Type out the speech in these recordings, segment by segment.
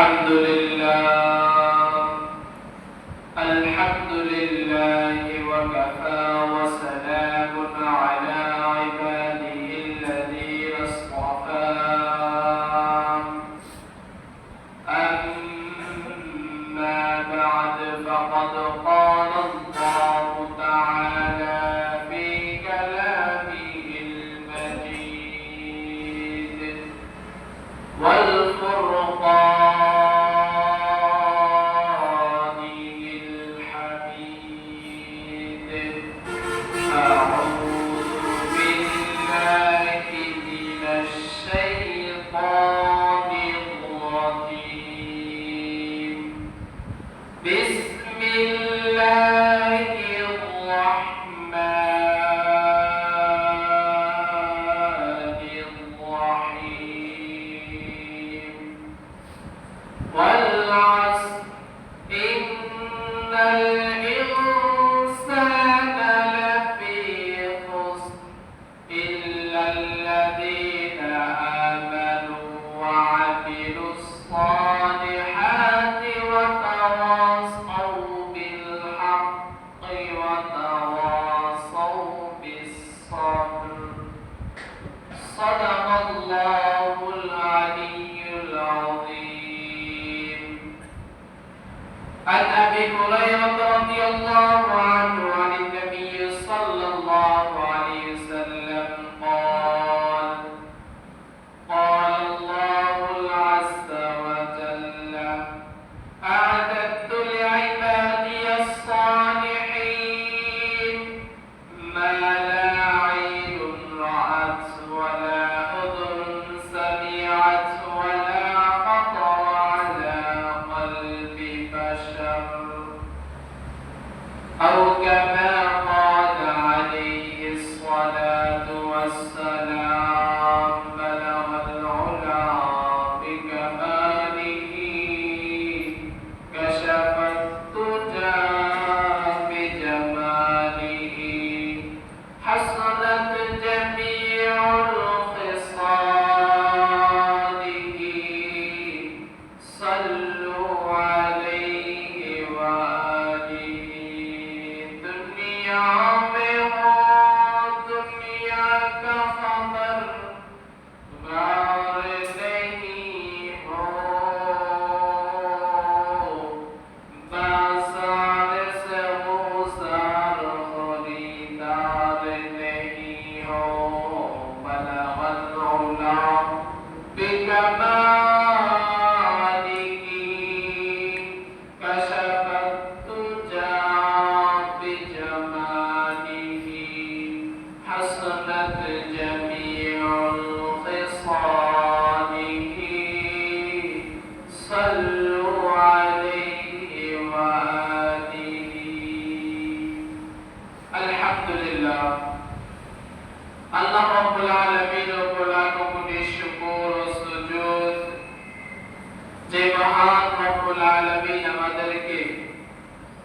الحمد لله وكفى وسلام على عباده الذين اصطفى أما بعد فقد قال الله تعالى في كلامه المجيد والفرقان الحميد أعوذ بالله من الشيطان الرجيم بسم الله الرحمن الرحيم والعصر إن الإنسان لفي خسر إلا الذين آمنوا وعملوا الصالحات وتواصوا بالحق وتواصوا بالصبر صدق الله العلي العظيم. عن أبي هريرة رضي الله عنه عن النبي صلى الله عليه وسلم قال قال الله عز وجل أعددت لعبادي الصالحين ما لا عين رأت ولا أذن سمعت ولا خطر على قلب بشر أو كما قال عليه الصلاة والسلام بلغ العلا بكماله كشف الدجى بجماله حسنت جميع خصاله صلوا عليه وآله دنيا میں ہو دنیا کا خبر غار نہیں ہو بازار سے گزار خریدار نہیں ہو بلغ العلا بکماله كشف الدجى بجماله حسنت جميع خصاله صلوا عليه وآله الحمد لله الله رب العالمين وكل الشكر والسجود যে মহান রব্বুল আলামিন আমাদেরকে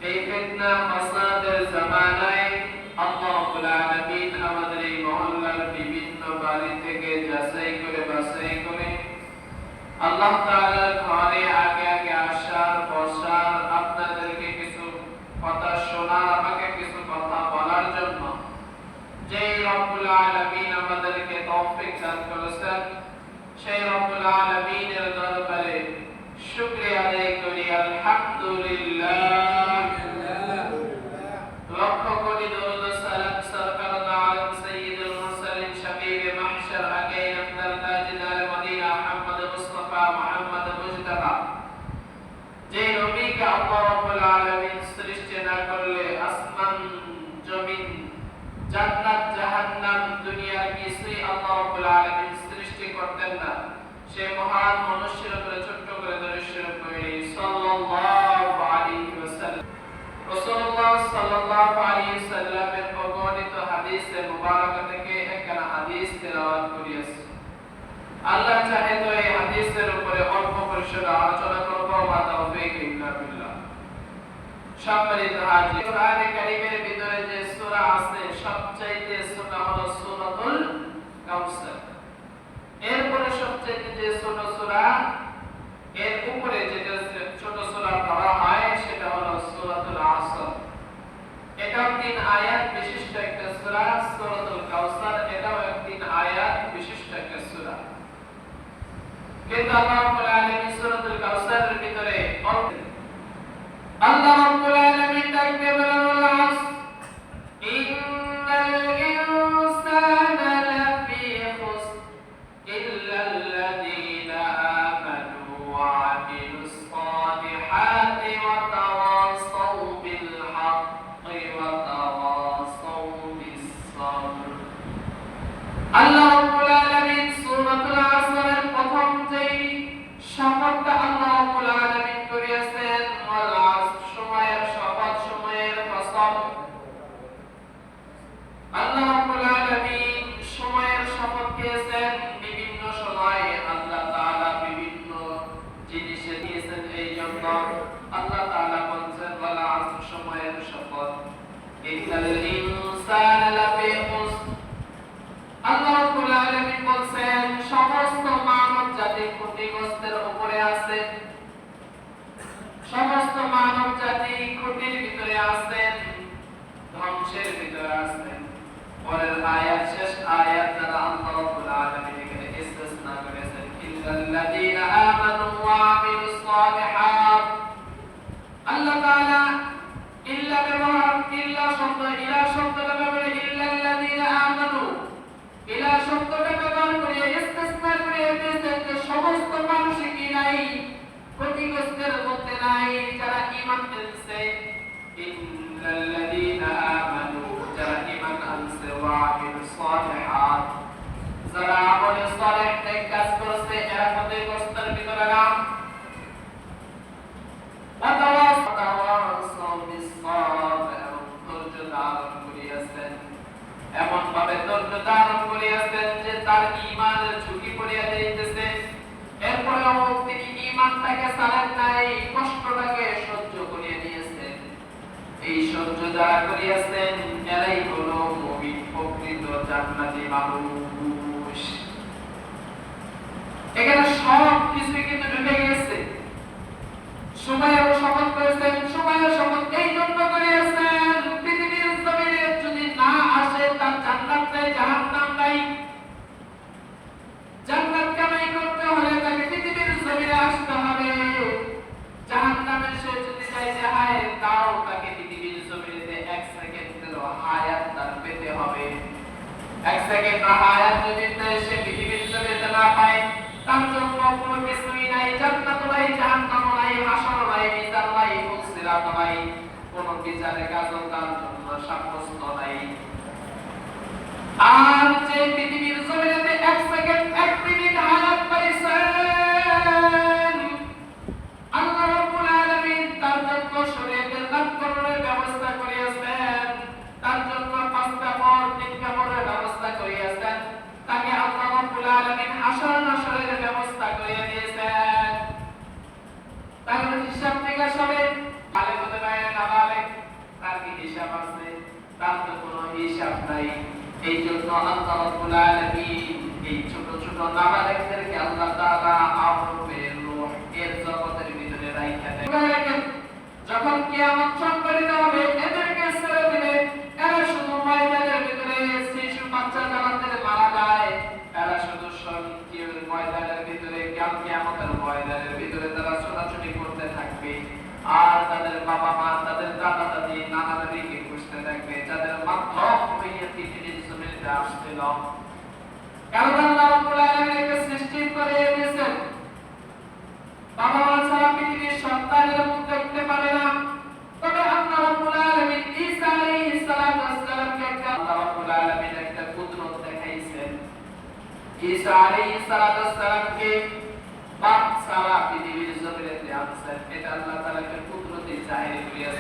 এই ফিতনা ফাসাদের জামানায় আল্লাহ রব্বুল আলামিন আমাদের এই মহল্লার বিভিন্ন বাড়ি থেকে যাচাই করে বাছাই করে আল্লাহ তাআলার ঘরে আগে আগে আসার বসার আপনাদেরকে কিছু কথা শোনার আমাকে কিছু কথা বলার জন্য যে রব্বুল আলামিন আমাদেরকে তৌফিক দান করেছেন সেই রব্বুল আলামিনের দরবারে শুকরিয়া আদায় করি আলহামদুলিল্লাহ লক্ষ কোটি দরুদ ও সালাম সরকার আলম সাইয়্যিদুল মুরসালিন শাফিঈ মাহশর আগে আফদাল তাজদার মদিনা মুহাম্মদ মুস্তাফা মুহাম্মদ মুজতবা যে নবীকে আল্লাহ রাব্বুল আলামিন সৃষ্টি না করলে আসমান জমিন জান্নাত জাহান্নাম দুনিয়ার কিছুই আল্লাহ রাব্বুল আলামিন সৃষ্টি করতেন না সে মহান মনুষ্যের উপরে ছোট্ট করে দর্শন করে সাল্লাল্লাহু আলাইহি ওয়াসাল্লাম রাসূলুল্লাহ সাল্লাল্লাহু আলাইহি ওয়াসাল্লামের বর্ণিত হাদিসে মুবারাকা থেকে একখানা হাদিস তেলাওয়াত করিয়াছি আল্লাহ চাহে তো এই হাদিসের উপরে অল্প পরিসরে আলোচনা করব বা তাওফীক ইল্লা বিল্লাহ সম্মানিত হাজির কোরআনে কারীমের ভিতরে যে সূরা আছে সবচাইতে ছোট হলো সূরাতুল কাউসার এরপরে সবচেয়ে যে ছোট সূরা এর উপরে যে আল্লাহ রাব্বুল আলামিন সূরাতুল কাউসারের ভিতরে আল্লাহ রাব্বুল আলামিন ডাকতে বলেন ওয়াল আসর ইন্নাল ইনসানা লাফি খুসর ইল্লাল্লাযীনা আমানু ওয়া আমিলুস সালিহাতি ওয়া তাওয়াসাউ বিল হাক্কি ওয়া তাওয়াসাউ বিস সাবর। আল্লাহ রাব্বুল আলামিন সূরাতুল আসরের প্রথম যেই শপথটা আল্লাহ রাব্বুল আলামিন করিয়াছেন ওয়াল আসর, সময়ের শপথ, সময়ের কসম। আল্লাহ রাব্বুল আলামিন সময়ের শপথ দিয়েছেন। বিভিন্ন সময়ে আল্লাহ তাআলা বিভিন্ন জিনিসে দিয়েছেন, এই জন্য আল্লাহ তাআলা বলেছেন ওয়াল আসর, সময়ের শপথ। ইন্নাল ইনসানা লাফি খুসর, আল্লাহ রাব্বুল আলামিন বলেন সমস্ত মানব জাতি ক্ষতিগ্রস্তের উপরে আছে, সমস্ত মানব জাতি ক্ষতির ভিতরে আছেন, ধ্বংসের ভিতরে আছেন। পরের আয়াত, শেষ আয়াত দ্বারা আল্লাহ রাব্বুল আলামিন এখানে ইসতিসনা করেছেন ইল্লাল্লাযীনা আমানু ওয়া আমিলুস সালিহাত। আল্লাহ তাআলা ইল্লা ব্যবহার, ইল্লা শব্দ, ইলা শব্দটা ব্যবহার, ইল্লাল্লাযীনা আমানু, ইলা শব্দটা ব্যবহার করে ইসতিসনা করে দিয়েছেন যে সমস্ত মানুষই কি নাই, ক্ষতিগ্রস্তের মধ্যে নাই, যারা ঈমান এনেছে। ইন্নাল্লাযীনা আমানু, যারা ঈমান আনছে, ওয়া আমিলুস সালিহাত, যারা আমলে সালেহ নেক কাজ করেছে, এরা ক্ষতিগ্রস্তের ভিতরে না। ওয়া তাওয়াসাউ বিস সাবর, এবং ধৈর্য ধারণ করিয়াছেন, এমন ভাবে ধৈর্য ধারণ করিয়াছেন যে তার ঈমানের ঝুঁকি পড়িয়া যাইতেছে, এরপরেও তিনি ঈমানটাকে ছাড়েন নাই, কষ্টটাকে সহ্য করিয়া নিয়েছেন। এই সহ্য যারা করিয়াছেন এরাই হলো মুমিন, প্রকৃত জান্নাতি মানুষ। এখানে সব কিছু কিন্তু ঢুকে গেছে। সময়ের শপথ করেছেন, সময়ের শপথ এই জন্য করিয়াছেন পৃথিবীর জমিনে যদি না আসে তার জান্নাত নাই, জাহান্নাম নাই। জান্নাত কামাই করতে হলে তাকে পৃথিবীর জমিনে আসতে হবে। জাহান্নামে সে যদি চাইতে হয় তাও তাকে পৃথিবীর জমিনে 1 সেকেন্ডের হায়াত তার পেতে হবে। 1 সেকেন্ড হায়াত যদি সে পৃথিবীর জমিনে না পায়, তার জন্য কোনো কিছুই নাই, জান্নাত নাই, জাহান্নাম নাই, হাসর নাই, মিজান নাই, ফুলসিরাত নাই, কোনো বিচারের কাজ তার জন্য সাব্যস্ত নাই। আর যে পৃথিবীর জমিনে 1 সেকেন্ড 1 মিনিট হায়াত পাইছেন, আল্লাহ রাব্বুল আলামিন তার জন্য শরীয়তের নামকরণের ব্যবস্থা করিয়াছেন, তার জন্য 5 কাপড় 3 কাপড়ের ব্যবস্থা করিয়াছেন, তাকে আল্লাহ রাব্বুল আলামিন হাসর নাসরের ব্যবস্থা করিয়া দিয়েছেন। তাহলে হিসাব নিকাশ হবে, ভালো হতে পারে না ভালো, তার কি হিসাব আছে? তার তো কোনো হিসাব নাই। এই জন্য আল্লাহ রাব্বুল আলামিন এই ছোট ছোট নাবালেগদেরকে আল্লাহ তাআলা আরবের রূহ এর জগতের ভিতরে রাখা দেন। যখন কিয়ামত সংঘটিত হবে এদেরকে ছেড়ে দিবে, এরা শুধু ময়দানের ভিতরে শিশু বাচ্চা যাদের মারা যায়, এরা শুধু সন্ধির ময়দানের ভিতরে, কিয়ামতের ময়দানের ভিতরে তারা ছোটাছুটি করতে থাকবে। আর তাদের বাবা মা, তাদের দাদা দাদি, নানা দাদিকে খুঁজতে থাকবে, যাদের মাধ্যম হইয়া পৃথিবীর জমিনে আসছিল। কারণ আল্লাহ রাব্বুল আলামিন সৃষ্টি করে দিয়েছেন, বাবা মা ছাড়া পৃথিবীর সন্তানের মুখ দেখতে পারে না। তবে আল্লাহ রাব্বুল আলামিন ঈসা আলাইহিস সালামকে আল্লাহ রাব্বুল আলামিন একটা কুদরত দেখাইছেন। ঈসা আলাইহিস সালামকে বাপ ছাড়া পৃথিবীর জমিনে আনছেন, এটা আল্লাহ তাআলা কুদরতি জাহির করিয়াছেন।